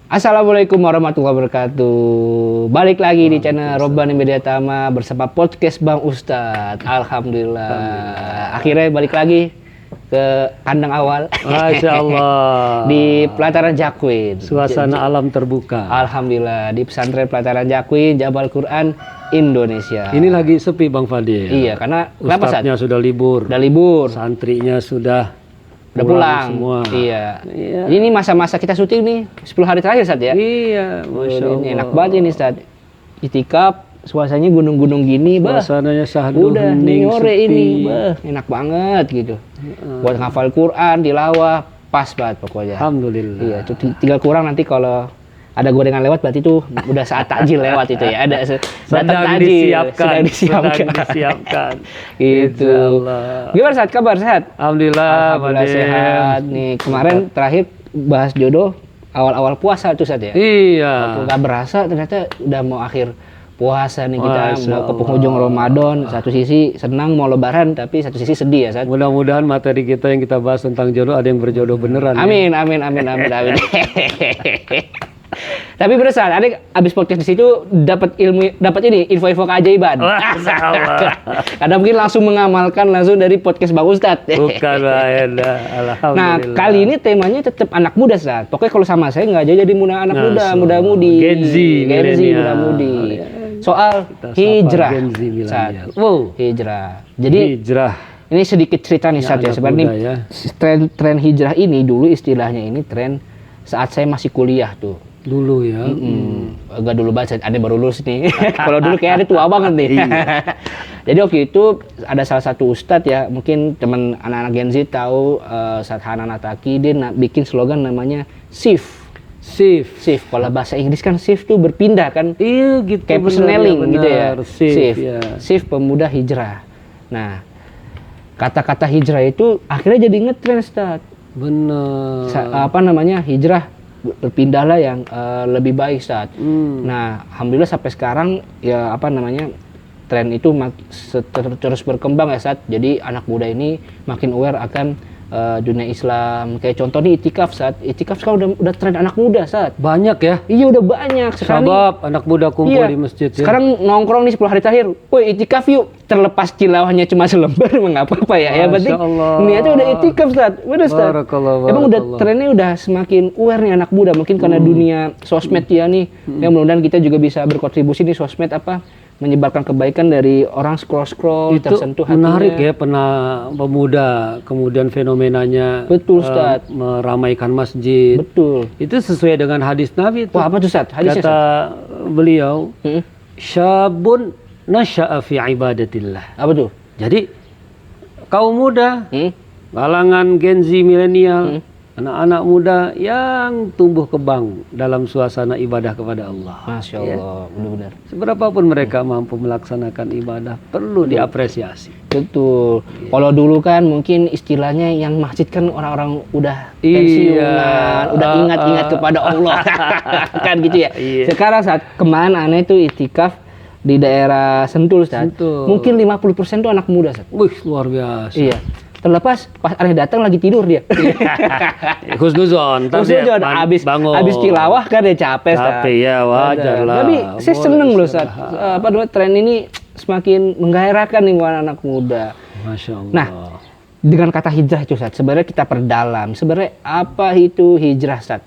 Assalamualaikum warahmatullahi wabarakatuh. Balik lagi di channel Robbani Media Tama bersama podcast Bang Ustadz. Alhamdulillah. Akhirnya balik lagi ke kandang awal. Masya Allah. Di Pelataran Jakwin. Suasana alam terbuka. Alhamdulillah di pesantren Pelataran Jakwin, Jabal Quran Indonesia. Ini lagi sepi Bang Fadil. Iya, karena kenapa Ustadznya sudah libur. Udah libur. Santrinya sudah pulang semua. Iya. Ini masa-masa kita syuting nih 10 hari terakhir Ustadz ya. Iya, Masya Allah. Ini enak banget ini Ustadz. Itikaf, suasananya gunung-gunung gini, bah. Suasananya syahdu udah hening, sore sepi. ini, bah. Enak banget gitu. Buat ngafal Quran, tilawah, pas banget pokoknya. Alhamdulillah. Iya, itu tinggal kurang nanti kalau ada gorengan lewat berarti tuh udah saat takjil lewat itu ya. Ada sedang disiapkan. Gitu. Gimana Saat kabar sehat? Alhamdulillah sehat. Nih kemarin terakhir bahas jodoh awal-awal puasa tuh Saat ya. Iya. Nggak berasa ternyata udah mau akhir puasa nih kita. Masya mau ke Allah. penghujung Ramadan. Satu sisi senang mau lebaran tapi satu sisi sedih ya Saat. Mudah-mudahan materi kita yang kita bahas tentang jodoh ada yang berjodoh beneran. Amin. Tapi berusaha, adik abis podcast di situ dapat info-info keajaiban. Karena mungkin langsung mengamalkan langsung dari podcast Bang Ustadz. Bukan Alhamdulillah. Nah kali ini temanya tetap anak muda Ustadz. Pokoknya kalau sama saya nggak jadi anak muda-mudi. Gen Z, muda-mudi. Soal hijrah. Wow. Hijrah. Jadi hijrah. Ini sedikit cerita nih Ustadz ya. Sebenarnya ya. tren hijrah ini dulu istilahnya ini tren saat saya masih kuliah tuh. Dulu ya. Agak dulu banget, ada baru lulus nih. Kalau dulu kayak ada tua banget nih. Jadi waktu itu ada salah satu ustadz ya, mungkin teman anak-anak Gen Z tahu Ustadz Hanan Ataki, dia bikin slogan namanya shift. Kalau bahasa Inggris kan shift tuh berpindah kan. Iya gitu. Kayak personeling gitu ya. Shift. Ya. Shift pemuda hijrah. Nah, kata-kata hijrah itu akhirnya jadi ngetren Ustadz. Bener. Hijrah berpindahlah yang lebih baik saat. Nah, alhamdulillah sampai sekarang ya tren itu terus berkembang ya saat. Jadi anak muda ini makin aware akan dunia Islam. Kayak contoh nih itikaf saat. Itikaf sekarang udah tren anak muda saat. Banyak ya? Iya udah banyak. Sekarang anak muda kumpul di masjid ya. Sekarang nongkrong nih 10 hari terakhir. Woi itikaf yuk. Terlepas tilawahnya cuma selembar mengapa-apa ya. Ya penting niatnya udah itikaf saat. Bener Ustaz. Emang udah trennya udah semakin aware nih anak muda. Mungkin karena dunia sosmed ya nih. Yang mudah-mudahan kita juga bisa berkontribusi di sosmed menyebarkan kebaikan dari orang scroll itu tersentuh hatinya. Menarik ya pemuda kemudian fenomenanya. Betul Ustaz. Meramaikan masjid. Betul. Itu sesuai dengan hadis Nabi itu. Wah apa tuh Ustaz? Hadisnya, kata beliau, syabun nasya'a fi ibadatillah. Apa tuh? Jadi kaum muda, kalangan Gen Z milenial, anak-anak muda yang tumbuh kembang dalam suasana ibadah kepada Allah. Masya Allah, benar-benar. Seberapapun mereka mampu melaksanakan ibadah, perlu diapresiasi. Betul. Kalau dulu kan mungkin istilahnya yang masjid kan orang-orang udah pensiunan, udah ingat-ingat kepada Allah. Kan gitu ya. Sekarang saat kemarin aneh tuh itikaf di daerah Sentul, Ustaz. Mungkin 50% tuh anak muda, Ustaz. Wih, luar biasa. Iya. Terlepas pas aneh datang lagi tidur dia. Husnuzon, habis tilawah kan dia capek ya, wajar lah. Tapi saya seneng loh Ustaz. Tren ini semakin menggairahkan nih anak muda. Masya Allah. Nah, dengan kata hijrah itu Ustaz, sebenarnya kita perdalam. Sebenarnya apa itu hijrah Ustaz?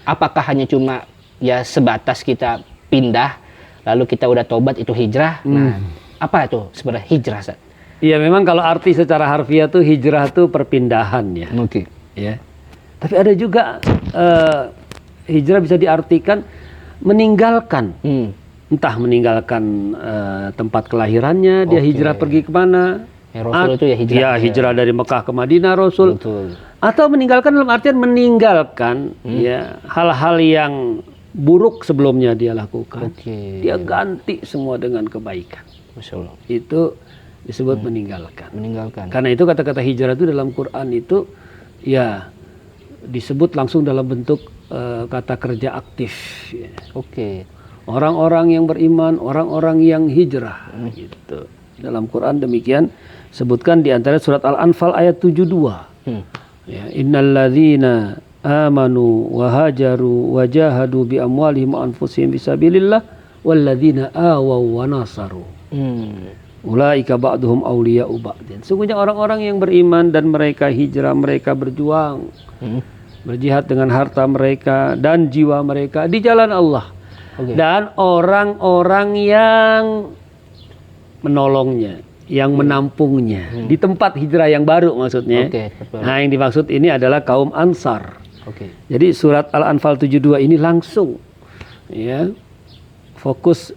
Apakah hanya cuma ya sebatas kita pindah lalu kita udah tobat itu hijrah? Nah, apa itu sebenarnya hijrah Ustaz? Iya memang kalau arti secara harfiah tuh hijrah tuh perpindahan ya. Oke. Ya. Tapi ada juga hijrah bisa diartikan meninggalkan. Entah meninggalkan tempat kelahirannya, dia hijrah pergi kemana. Rasul itu ya hijrah. Ya hijrah dari Mekah ke Madinah Rasul. Betul. Atau meninggalkan dalam artian meninggalkan ya hal-hal yang buruk sebelumnya dia lakukan. Dia ganti semua dengan kebaikan. Masya Allah. Itu disebut meninggalkan. Karena itu kata-kata hijrah itu dalam Quran itu ya disebut langsung dalam bentuk kata kerja aktif. Ya. Orang-orang yang beriman, orang-orang yang hijrah. Gitu. Dalam Quran demikian sebutkan di antara surat Al-Anfal ayat 72. Ya, innalladzina amanu wa hajaru wa jahadu bi amwalihim wa anfusihim fisabilillah walladzina awaw wa nasaru. Ulaika ba'duhum awliya'u ba'din. Sungguhnya orang-orang yang beriman dan mereka hijrah, mereka berjuang, berjihad dengan harta mereka dan jiwa mereka di jalan Allah. Dan orang-orang yang menolongnya, yang menampungnya di tempat hijrah yang baru maksudnya. Nah, yang dimaksud ini adalah kaum Ansar. Jadi surat Al-Anfal 72 ini langsung ya fokus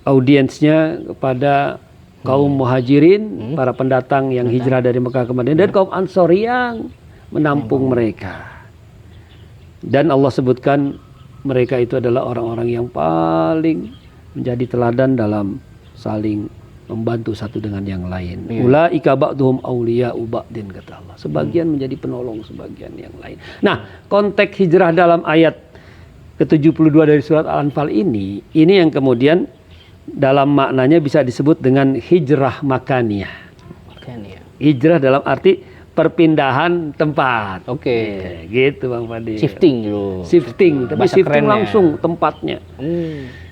audiensnya kepada kaum muhajirin, para pendatang yang hijrah dari Mekah ke Madinah, dan kaum Ansor yang menampung mereka. Dan Allah sebutkan mereka itu adalah orang-orang yang paling menjadi teladan dalam saling membantu satu dengan yang lain. Ulaika ba'duhum awliya'u ba'din, kata Allah. Sebagian menjadi penolong sebagian yang lain. Nah, konteks hijrah dalam ayat ke-72 dari surat Al-Anfal ini yang kemudian dalam maknanya bisa disebut dengan hijrah makaniyah. Hijrah dalam arti perpindahan tempat. Gitu Bang Fadil. Shifting, tapi shifting langsung tempatnya.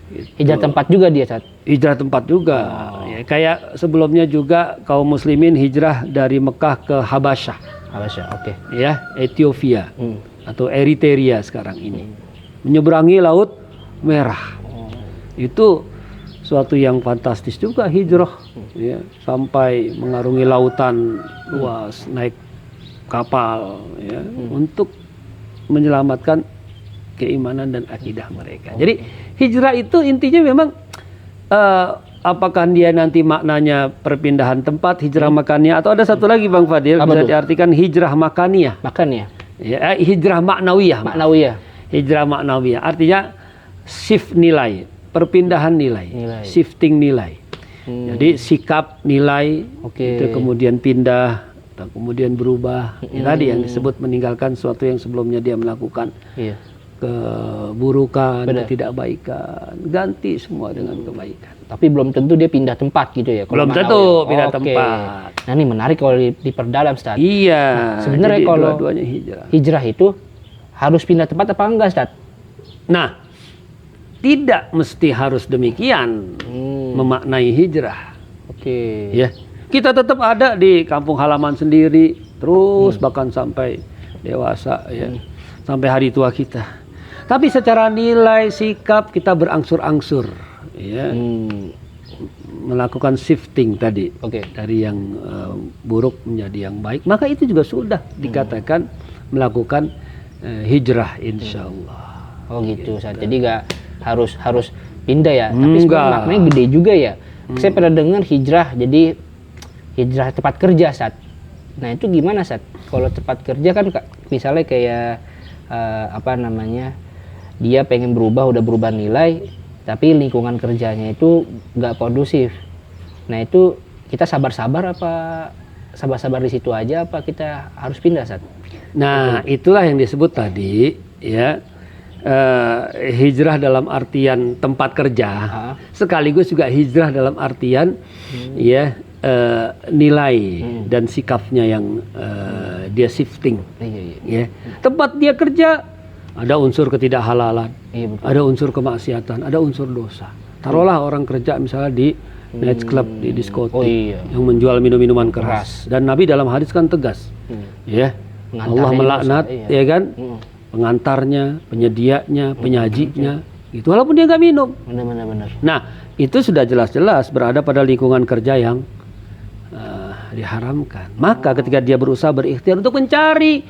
Gitu. Hijrah tempat juga dia saat. Hijrah tempat juga. Ya, kayak sebelumnya juga kaum muslimin hijrah dari Mekah ke Habasyah. Ya, Ethiopia atau Eritrea sekarang ini. Menyeberangi Laut Merah. Itu suatu yang fantastis juga hijrah ya, sampai mengarungi lautan luas, naik kapal ya, untuk menyelamatkan keimanan dan akidah mereka. Jadi hijrah itu intinya memang apakah dia nanti maknanya perpindahan tempat, hijrah makaniyah, atau ada satu lagi Bang Fadil bisa diartikan hijrah makaniyah. Ya, hijrah maknawiyah. Hijrah maknawiyah artinya shift nilai, perpindahan nilai. Shifting nilai. Jadi sikap nilai itu kemudian pindah atau kemudian berubah. Tadi yang disebut meninggalkan sesuatu yang sebelumnya dia melakukan. Keburukan, ketidakbaikan, ganti semua dengan kebaikan. Tapi belum tentu dia pindah tempat gitu ya. Belum tentu pindah tempat. Nah, ini menarik kalau diperdalam, Ustaz. Iya. Nah, sebenarnya kalau dua-duanya hijrah itu harus pindah tempat apa enggak, Ustaz? Nah, tidak mesti harus demikian memaknai hijrah. Ya, kita tetap ada di kampung halaman sendiri terus bahkan sampai dewasa ya, sampai hari tua kita. Tapi secara nilai sikap kita berangsur-angsur ya, melakukan shifting tadi dari yang buruk menjadi yang baik. Maka itu juga sudah dikatakan melakukan hijrah, insya Allah. Gitu. Jadi nggak harus pindah ya, tapi sebenarnya maknanya gede juga ya. Saya pernah dengar hijrah, jadi hijrah tempat kerja, Sat. Nah itu gimana, Sat? Kalau tempat kerja kan misalnya kayak dia pengen udah berubah nilai, tapi lingkungan kerjanya itu nggak kondusif. Nah itu kita sabar-sabar di situ aja apa kita harus pindah, Sat? Nah itulah yang disebut tadi ya. Hijrah dalam artian tempat kerja, sekaligus juga hijrah dalam artian ya nilai dan sikapnya yang dia shifting. Ya. Tempat dia kerja ada unsur ketidakhalalan, ada unsur kemaksiatan, ada unsur dosa. Taruhlah orang kerja misalnya di night club, di diskotik yang menjual minum-minuman keras. Dan Nabi dalam hadis kan tegas, ya Allah melaknat, ya kan? Pengantarnya, penyedianya, penyajinya, gitu. Walaupun dia nggak minum. Benar. Nah, itu sudah jelas-jelas berada pada lingkungan kerja yang diharamkan. Maka ketika dia berusaha berikhtiar untuk mencari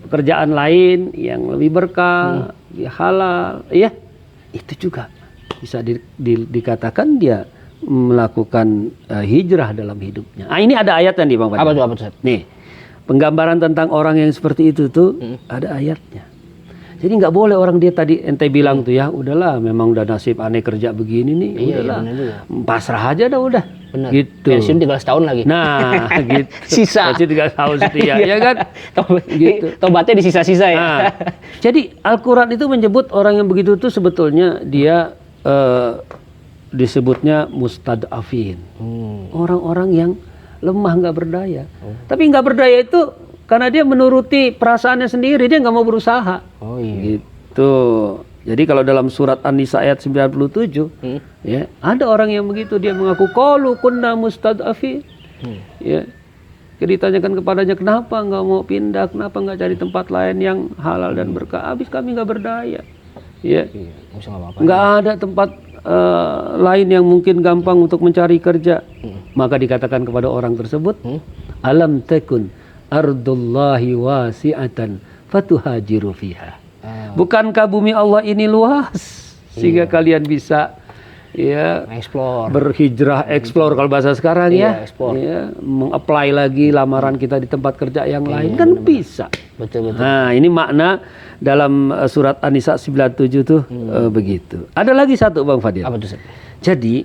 pekerjaan lain yang lebih berkah, halal, ya, itu juga bisa dikatakan dia melakukan hijrah dalam hidupnya. Ini ada ayatnya nih Bang Fadil. Apa tuh? Nih, penggambaran tentang orang yang seperti itu tuh ada ayatnya. Jadi nggak boleh orang dia tadi ente bilang tuh ya, udahlah memang udah nasib aneh kerja begini nih, udahlah pasrah aja dah udah. Bener. Gitu. Pensiun 13 tahun lagi. Nah, gitu. Sisa. Pensiun 13 tahun setia, ya kan? Gitu. Tobatnya di sisa-sisa ya. Nah, jadi Al-Quran itu menyebut orang yang begitu tuh sebetulnya dia disebutnya mustad'afin. Orang-orang yang lemah, nggak berdaya. Tapi nggak berdaya itu Karena dia menuruti perasaannya sendiri, dia nggak mau berusaha. Oh iya. Gitu. Jadi kalau dalam surat An-Nisa ayat 97, ya, ada orang yang begitu, dia mengaku qalu kunna mustad'afin. Ya. Ditanyakan kepadanya, kenapa nggak mau pindah, kenapa nggak cari tempat lain yang halal dan berkah? Habis kami nggak berdaya. Ya. Nggak ada tempat lain yang mungkin gampang untuk mencari kerja. Maka dikatakan kepada orang tersebut, alam takun ardullahi wasi'atan fatuhajiru fiha. Bukankah bumi Allah ini luas sehingga kalian bisa berhijrah, explore kalau bahasa sekarang ya, mengapply lagi lamaran kita di tempat kerja yang lain kan bisa. Betul. Nah, ini makna dalam surat An-Nisa 97 tuh begitu. Ada lagi satu Bang Fadil. Apa itu? Jadi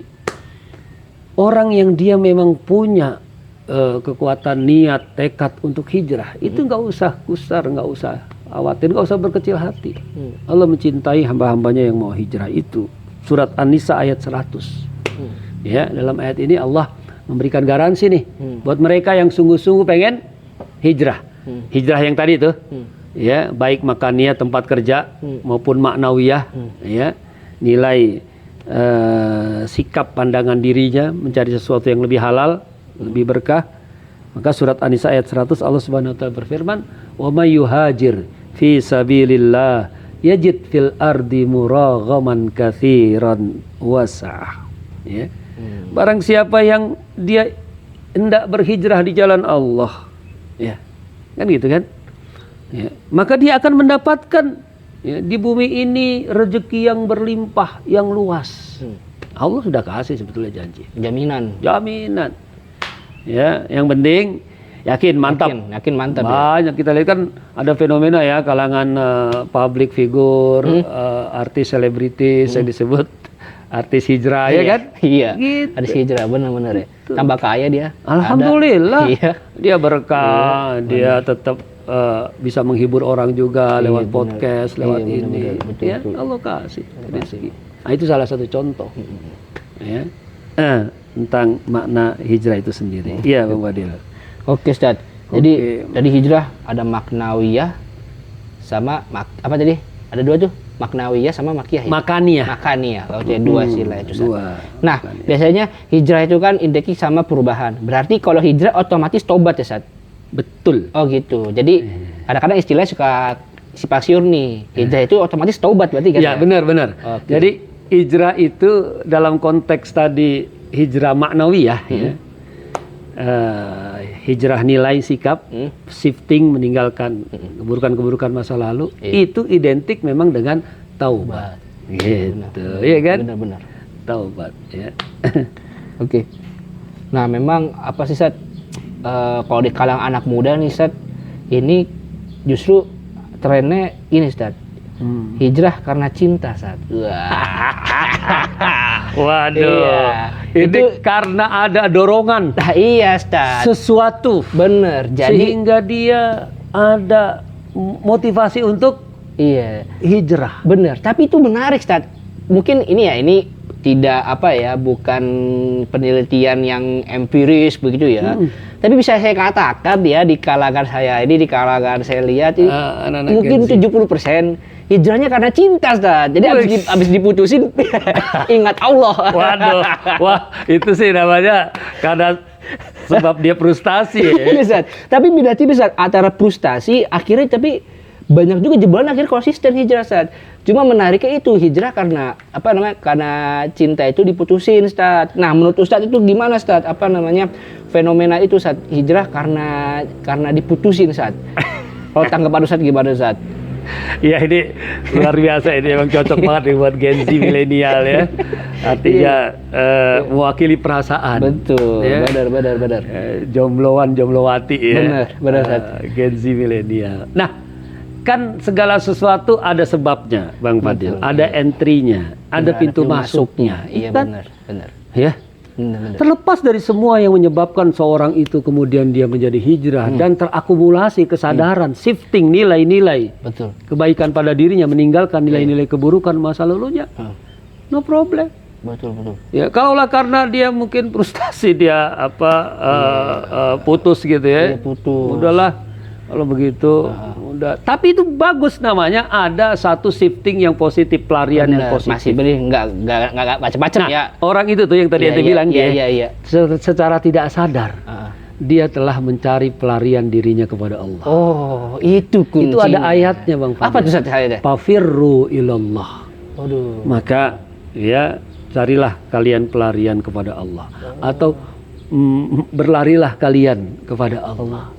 orang yang dia memang punya kekuatan niat, tekad untuk hijrah, itu nggak usah kusar, nggak usah khawatir, nggak usah berkecil hati. Allah mencintai hamba-hambanya yang mau hijrah itu. Surat An-Nisa ayat 100. Ya, dalam ayat ini Allah memberikan garansi nih buat mereka yang sungguh-sungguh pengen hijrah. Hijrah yang tadi itu, ya, baik makaniyah tempat kerja maupun maknawiyah, ya, nilai sikap pandangan dirinya mencari sesuatu yang lebih halal, lebih berkah. Maka surat An-Nisa ayat 100 Allah Subhanahu wa taala berfirman, "Wa may yuhajir fi sabilillah yajid fil ardi muraghaman katsiran wasa'ah." Ya. Barang siapa yang dia hendak berhijrah di jalan Allah, ya. Kan gitu kan? Ya. Maka dia akan mendapatkan, ya, di bumi ini rezeki yang berlimpah, yang luas. Allah sudah kasih sebetulnya janji. Jaminan. Ya, yang penting yakin, mantap. Yakin mantap. Banyak kita lihat kan ada fenomena ya, kalangan public figure, artis selebritis yang disebut artis hijrah, ya kan? Iya. Gitu. Artis hijrah benar-benar ya. Tambah kaya dia. Alhamdulillah. Iya. Dia berkah, dia tetap bisa menghibur orang juga lewat podcast, lewat ini. Betul. Allah kasih rezeki. Nah, itu salah satu contoh. Ya. Tentang makna hijrah itu sendiri. Iya, Bang Fadil. Oke, Ustaz. Jadi dari hijrah ada maknawiyah sama apa tadi? Ada dua tuh, maknawiyah sama makiyah. Ya? Makaniyah. Kalau dua sila itu, Ustaz. Nah, biasanya hijrah itu kan identik sama perubahan. Berarti kalau hijrah otomatis tobat ya, Ustaz? Betul. Oh gitu. Jadi kadang-kadang istilahnya suka simpang siur nih. Hijrah itu otomatis tobat berarti kan? Ya, benar. Okay. Jadi hijrah itu dalam konteks tadi hijrah maknawiyah, ya. Hijrah nilai sikap, shifting, meninggalkan keburukan-keburukan masa lalu, itu identik memang dengan taubat. Gitu, ya kan? Benar. Taubat, ya. Oke. Nah, memang apa sih, Sat? Kalau di kalangan anak muda nih, Sat, ini justru trennya ini, Sat. Hijrah karena cinta, Sat. Waduh. Iya. Itu karena ada dorongan. Nah, iya, Ustaz. Sesuatu. Bener. Jadi sehingga dia ada motivasi untuk hijrah. Bener. Tapi itu menarik, Ustaz. Mungkin ini tidak bukan penelitian yang empiris begitu ya. Tapi bisa saya katakan ya, di kalangan saya lihat ini mungkin 70% hijrahnya karena cinta, Ustaz. Jadi abis diputusin ingat Allah. Waduh. Wah, itu sih namanya karena sebab dia frustasi ya. Ustaz. Tapi beda tipis, Ustaz, antara frustasi akhirnya, tapi banyak juga jebolan akhirnya konsisten hijrah, Ustaz. Cuma menariknya itu hijrah karena karena cinta itu diputusin, Ustaz. Nah, menurut Ustaz itu gimana, Ustaz? Fenomena itu, Ustaz, hijrah karena diputusin, Ustaz. Kalau tanggapan Ustaz gimana, Ustaz? Ya, ini luar biasa, ini emang cocok banget nih buat Gen Z milenial ya. Artinya mewakili perasaan. Betul, ya? Benar. Jomblowati ya. Benar, Ustaz. Gen Z milenial. Nah, kan segala sesuatu ada sebabnya, Bang Fadil. Ada entry-nya, ada pintu masuknya. Iya, kan? benar. Ya. Benar. Terlepas dari semua yang menyebabkan seorang itu kemudian dia menjadi hijrah dan terakumulasi kesadaran, shifting nilai-nilai kebaikan pada dirinya, meninggalkan nilai-nilai keburukan masa lalunya, no problem. Betul. Ya, kalaulah karena dia mungkin frustasi, dia putus gitu ya. Putus. Udahlah, Kalau begitu udah. Tapi itu bagus namanya ada satu shifting yang positif, pelarian yang positif. Masih beri nggak macam-macam ya. Orang itu tuh yang tadi ente bilang secara tidak sadar dia telah mencari pelarian dirinya kepada Allah. Oh, itu kuncinya. Itu ada ayatnya Bang Fadil. Apa tuh ayatnya? Fafirru ilallah. Waduh. Maka ya carilah kalian pelarian kepada Allah atau berlarilah kalian kepada Allah.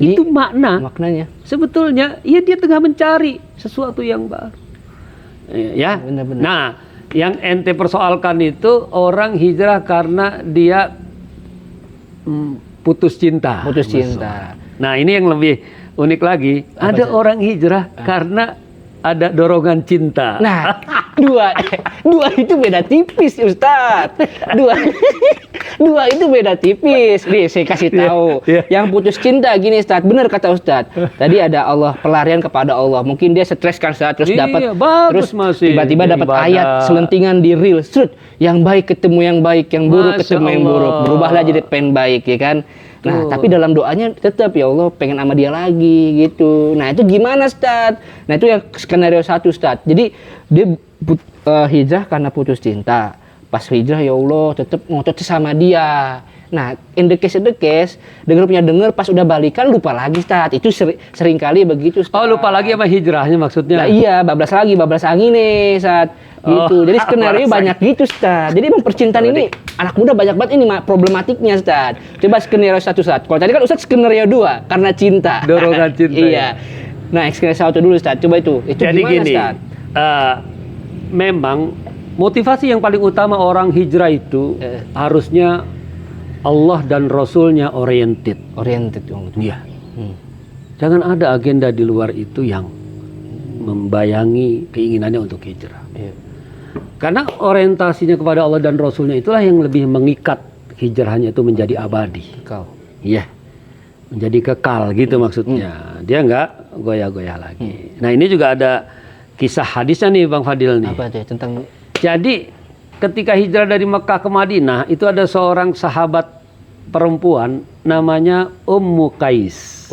Itu maknanya. Sebetulnya ya dia tengah mencari sesuatu yang baru. Ya. Benar-benar. Nah, yang ente persoalkan itu orang hijrah karena dia putus cinta. Putus cinta. Nah, ini yang lebih unik lagi. Ada orang hijrah karena ada dorongan cinta. Nah, dua itu beda tipis, Ustadz. Dua itu beda tipis. Nih, saya kasih tahu. Yang putus cinta gini, Ustadz. Benar kata Ustadz. Tadi ada Allah, pelarian kepada Allah. Mungkin dia stres kan saat terus dapat terus tiba-tiba dapat ayat selentingan di reel. Yang baik ketemu yang baik, yang buruk ketemu yang buruk. Berubahlah jadi pengen baik, ya kan? Nah, tapi dalam doanya tetap ya Allah pengen sama dia lagi gitu. Nah, itu gimana, Ustadz? Nah, itu yang skenario 1, Ustadz. Jadi dia hijrah karena putus cinta. Pas hijrah ya Allah tetap ngotot sama dia. Nah, in the case dengar pas udah balikan lupa lagi, Ustadz. Itu sering kali begitu, Ustadz. Oh, lupa lagi sama hijrahnya maksudnya? Nah, iya, bablas angin nih, Ustadz. Gitu. Jadi skenario banyak gitu, Ustadz. Jadi emang percintaan ini anak muda banyak banget ini problematiknya, Ustadz. Coba skenario 1, Ustadz. Kalau tadi kan Ustadz skenario 2 karena cinta. Dorongan cinta. Iya. Nah, skenario 1 dulu, Ustadz. Coba itu. Itu jadi gimana, gini, Ustadz? Memang motivasi yang paling utama orang hijrah itu harusnya Allah dan Rasulnya oriented. Iya. Jangan ada agenda di luar itu yang membayangi keinginannya untuk hijrah. Karena orientasinya kepada Allah dan Rasulnya itulah yang lebih mengikat hijrahnya itu menjadi abadi. Iya. Menjadi kekal gitu maksudnya. Dia nggak goyah-goyah lagi. Nah, ini juga ada kisah hadisnya nih Bang Fadil nih. Apa tuh tentang? Jadi ketika hijrah dari Mekah ke Madinah itu ada seorang sahabat perempuan namanya Ummu Qais.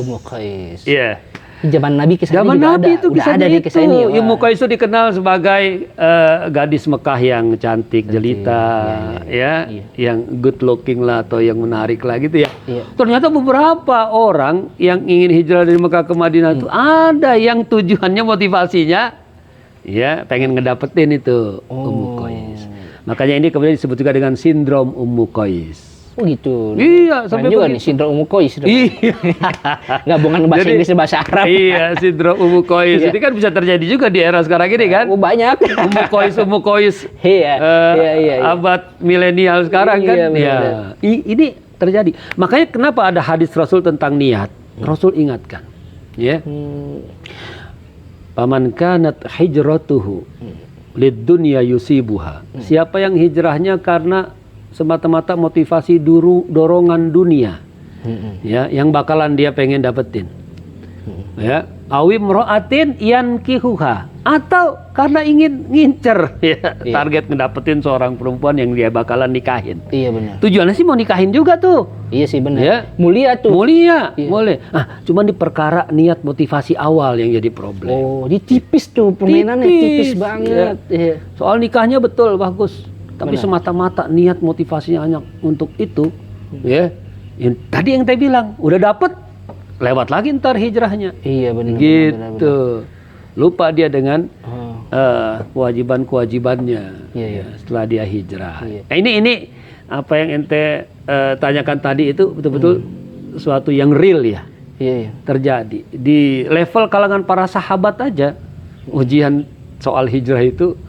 Iya. Zaman Nabi kisah Zaman Nabi itu udah ada di kisah ini. Ummu Qais itu dikenal sebagai gadis Mekah yang cantik, jelita, yang good looking lah atau yang menarik lah gitu ya. Ternyata beberapa orang yang ingin hijrah dari Mekah ke Madinah itu ada yang tujuannya motivasinya ya pengen ngedapetin itu Ummu Qais. Makanya ini kemudian disebut juga dengan sindrom Ummu Qais. Oh gitu. Iya, sampai juga nih sindrom Ummu Qais. Iya. Gabungan bahasa Inggris dan bahasa Arab. Iya, sindrom Ummu Qais. Ini kan bisa terjadi juga di era sekarang ini kan. Banyak. Ummu Qais. Iya. Abad milenial sekarang kan. Iya. Ini terjadi. Makanya kenapa ada hadis Rasul tentang niat? Rasul ingatkan. Ya. Paman kanat hijratuhu lid dunya yusibuha. Siapa yang hijrahnya karena semata-mata motivasi dorongan dunia, ya, yang bakalan dia pengen dapetin, ya, awim ro'atin yankihuha, atau karena ingin ngincer, ya, target ngedapetin seorang perempuan yang dia bakalan nikahin. Iya benar. Tujuannya sih mau nikahin juga tuh. Iya sih benar. Ya. Mulia tuh. Mulia, boleh. Cuman di perkara niat motivasi awal yang jadi problem. Oh, di tipis tuh permainannya tipis banget. Ya. Soal nikahnya betul bagus. Tapi semata-mata niat motivasinya hanya untuk itu, ya. Yang tadi yang saya bilang, udah dapet, lewat lagi ntar hijrahnya. Iya benar. Gitu. Benar. Lupa dia dengan kewajiban-kewajibannya setelah dia hijrah. Nah, ini apa yang ente tanyakan tadi itu betul-betul sesuatu yang real ya. Iya. Terjadi di level kalangan para sahabat aja, ujian soal hijrah itu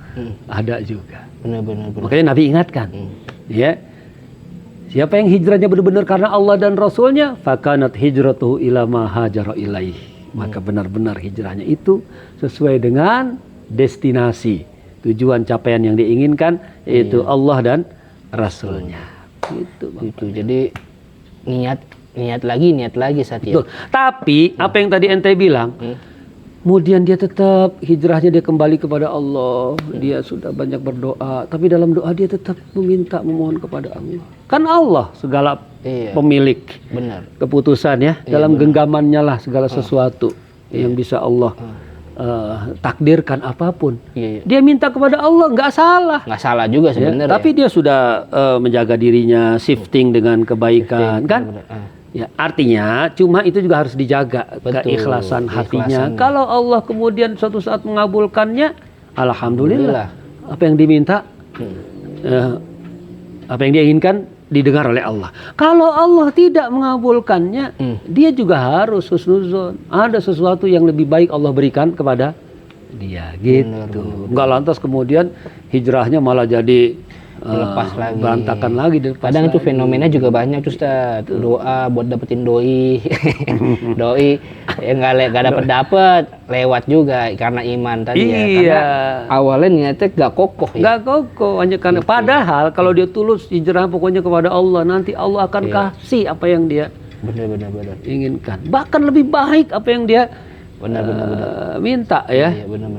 ada juga. Benar. Makanya Nabi ingatkan, ya, siapa yang hijrahnya benar-benar karena Allah dan Rasulnya, fakanat hijratuhu ila ma hajara ilaih. Maka benar-benar hijrahnya itu sesuai dengan destinasi, tujuan capaian yang diinginkan, yaitu Allah dan Rasulnya. Gitu. Jadi niat lagi saat ya. Tapi apa yang tadi ente bilang, Kemudian dia tetap hijrahnya, dia kembali kepada Allah. Dia sudah banyak berdoa, tapi dalam doa dia tetap memohon kepada Allah. Kan Allah segala pemilik keputusan ya. Dalam genggamannya lah segala sesuatu yang bisa Allah takdirkan apapun. Dia minta kepada Allah, nggak salah. Nggak salah juga sebenarnya. Tapi dia sudah menjaga dirinya, shifting dengan kebaikan, kan? Ya, artinya cuma itu juga harus dijaga keikhlasan hatinya. Kalau Allah kemudian suatu saat mengabulkannya, alhamdulillah. Apa yang diminta, apa yang dia inginkan didengar oleh Allah. Kalau Allah tidak mengabulkannya, dia juga harus husnuzon. Ada sesuatu yang lebih baik Allah berikan kepada dia, gitu. Enggak lantas kemudian hijrahnya malah jadi lepas lagi, berantakan lagi. Kadang itu fenomena juga banyak tuh Ustaz. Doa buat dapetin doi doi yang nggak dapet lewat juga karena iman tadi ya. Karena awalnya niatnya nggak kokoh ya. Nggak kokoh hanya karena padahal kalau dia tulus hijrah pokoknya kepada Allah, nanti Allah akan kasih apa yang dia benar inginkan, bahkan lebih baik apa yang dia minta ya. Benar.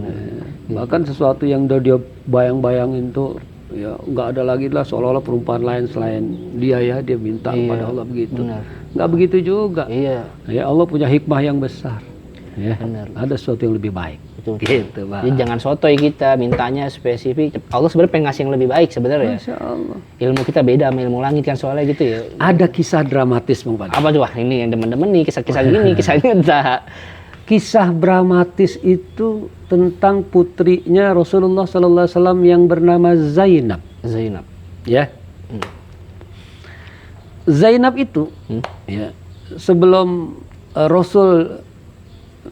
Bahkan sesuatu yang udah dia bayang-bayangin tuh ya nggak ada lagi lah, seolah-olah perumpamaan lain selain dia ya, dia minta kepada Allah begitu. Nggak begitu juga. Ya Allah punya hikmah yang besar. Ya, ada sesuatu yang lebih baik. Gitu, Bang. Jadi jangan sotoy kita mintanya spesifik. Allah sebenarnya pengen ngasih yang lebih baik sebenarnya. Masya Allah. Ilmu kita beda sama ilmu langit kan soalnya gitu ya. Ada kisah dramatis Bang Fadil. Apa tuh? Wah, ini yang demen-demen nih kisah-kisah gini, kisahnya entah. Kisah dramatis itu tentang putrinya Rasulullah Sallallahu Alaihi Wasallam yang bernama Zainab. Ya. Zainab itu, ya, sebelum Rasul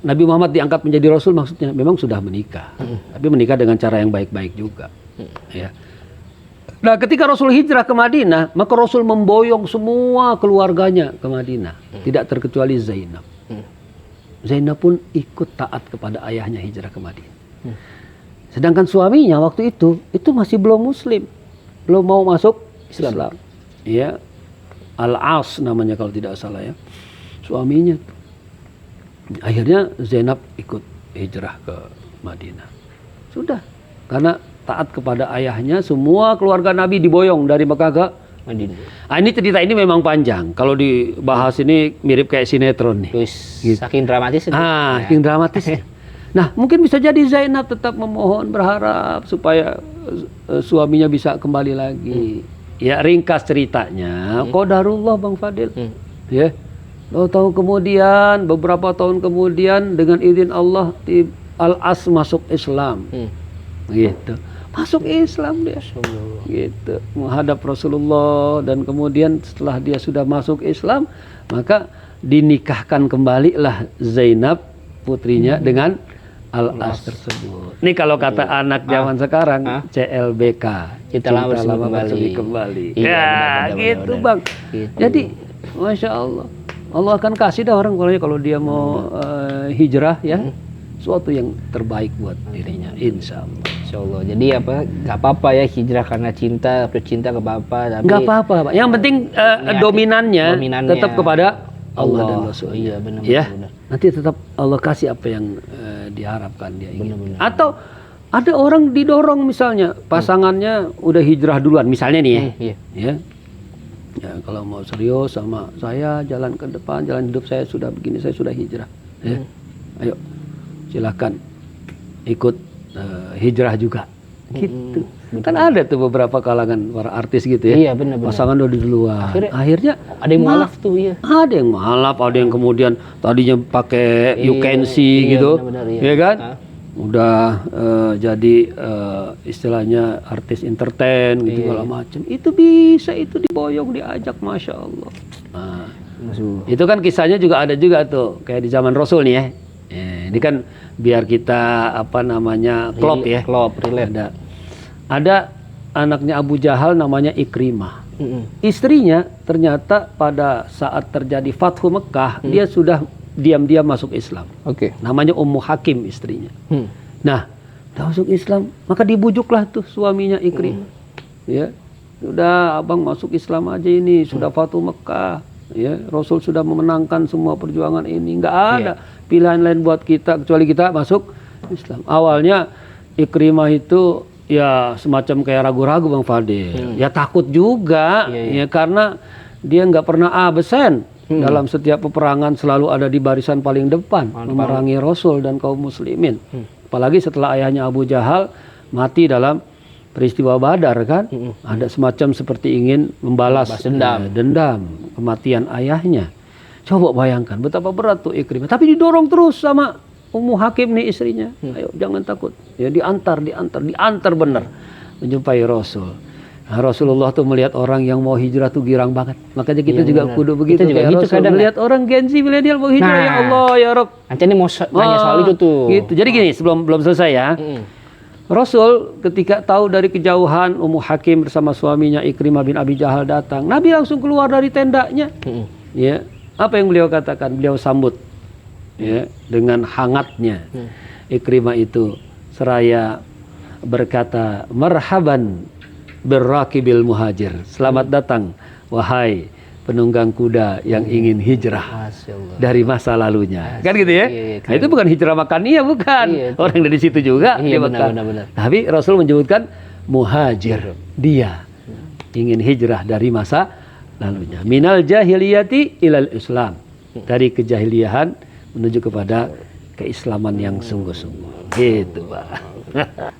Nabi Muhammad diangkat menjadi Rasul, maksudnya memang sudah menikah, tapi menikah dengan cara yang baik-baik juga. Ya. Nah, ketika Rasul hijrah ke Madinah, maka Rasul memboyong semua keluarganya ke Madinah, tidak terkecuali Zainab. Zainab pun ikut taat kepada ayahnya hijrah ke Madinah. Sedangkan suaminya waktu itu masih belum Muslim, belum mau masuk Islam. Ya, Al-As namanya kalau tidak salah ya, suaminya. Akhirnya Zainab ikut hijrah ke Madinah. Sudah, karena taat kepada ayahnya, semua keluarga Nabi diboyong dari Mekah ke Madinah. Ini cerita ini memang panjang. Kalau dibahas ini mirip kayak sinetron nih. Gitu. Saking dramatis. Saking dramatis. Nah, mungkin bisa jadi Zainab tetap memohon, berharap supaya suaminya bisa kembali lagi. Ya, ringkas ceritanya, qadarullah Bang Fadil. Ya. Tahu kemudian, beberapa tahun kemudian dengan izin Allah Al-As masuk Islam. Gitu. Masuk Islam dia, gitu, menghadap Rasulullah, dan kemudian setelah dia sudah masuk Islam, maka dinikahkan kembalilah Zainab putrinya dengan Al-As tersebut. Ini kalau kata anak zaman sekarang, CLBK, Cinta Lama Bersemi Kembali. Ya, gitu Bang. Gitu. Jadi, Masya Allah, Allah akan kasih dah orang kalau dia mau hijrah ya, suatu yang terbaik buat dirinya, insya Allah. Insya Allah. Jadi nggak apa-apa ya hijrah karena cinta ke Bapak. Tapi nggak apa-apa, Pak. Yang penting dominannya tetap kepada Allah dan Rasul. Iya benar. Ya, nanti tetap Allah kasih apa yang diharapkan dia ingin. Atau ada orang didorong misalnya pasangannya udah hijrah duluan, misalnya nih ya. Ya, kalau mau serius sama saya, jalan ke depan, jalan hidup saya sudah begini, saya sudah hijrah. Ya. Ayo, silakan ikut hijrah juga, gitu. Kan ada tuh beberapa kalangan para artis gitu ya. Iya benar. Pasangan udah di luar. Akhirnya ada yang malaf tuh ya. Ada yang malaf, ada yang kemudian tadinya pakai you can see gitu, ya kan? Udah jadi istilahnya artis entertain gitu segala macam. Itu bisa, itu diboyong, diajak, masya Allah. Nah, itu kan kisahnya juga ada juga tuh, kayak di zaman Rasul nih ya. Ini kan biar kita klop ya. Ada anaknya Abu Jahal namanya Ikrimah. Istrinya ternyata pada saat terjadi Fathu Mekah, dia sudah diam-diam masuk Islam. Namanya Ummu Hakim istrinya. Nah, udah masuk Islam, maka dibujuklah tuh suaminya Ikrimah. Ya, sudah abang masuk Islam aja ini, sudah Fathu Mekah. Ya, Rasul sudah memenangkan semua perjuangan ini. Nggak ada pilihan lain buat kita kecuali kita masuk Islam. Awalnya Ikrimah itu ya semacam kayak ragu-ragu Bang Fadil. Ya takut juga, ya karena dia nggak pernah absen dalam setiap peperangan, selalu ada di barisan paling depan memerangi Rasul dan kaum muslimin. Apalagi setelah ayahnya Abu Jahal mati dalam peristiwa Badar kan, ada semacam seperti ingin membalas dendam kematian ayahnya. Coba bayangkan betapa berat tuh Ikrimah, tapi didorong terus sama Ummu Hakim nih istrinya. Ayo jangan takut. Ya diantar benar menjumpai Rasul. Nah, Rasulullah tuh melihat orang yang mau hijrah tuh girang banget. Makanya kita juga kudu begitu kayak Rasul. Kadang melihat orang Gen Z milenial mau hijrah, ya Allah ya Rabb. Nanti ini mau tanya soal itu tuh. Gitu. Jadi gini, belum selesai ya. Rasul ketika tahu dari kejauhan Ummu Hakim bersama suaminya Ikrimah bin Abi Jahal datang, Nabi langsung keluar dari tendanya. Ya, apa yang beliau katakan? Beliau sambut ya dengan hangatnya. Ikrimah itu seraya berkata, "Marhaban birrakibil muhajir." Selamat datang wahai penunggang kuda yang ingin hijrah dari masa lalunya. Kan gitu ya? Nah, itu bukan hijrah Makaniyah, bukan. Orang dari situ juga dia benar. Tapi Rasul menyebutkan muhajir. Dia ingin hijrah dari masa lalunya. Minal jahiliyati ilal Islam. Dari kejahiliahan menuju kepada keislaman yang sungguh-sungguh. Gitu, Pak.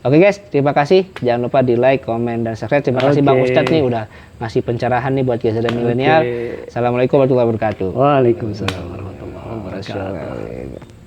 Oke guys, terima kasih. Jangan lupa di like, komen, dan subscribe. Terima kasih Bang Ustadz nih udah ngasih pencerahan nih buat kita dan milenial. Assalamualaikum warahmatullahi wabarakatuh. Waalaikumsalam warahmatullahi wabarakatuh.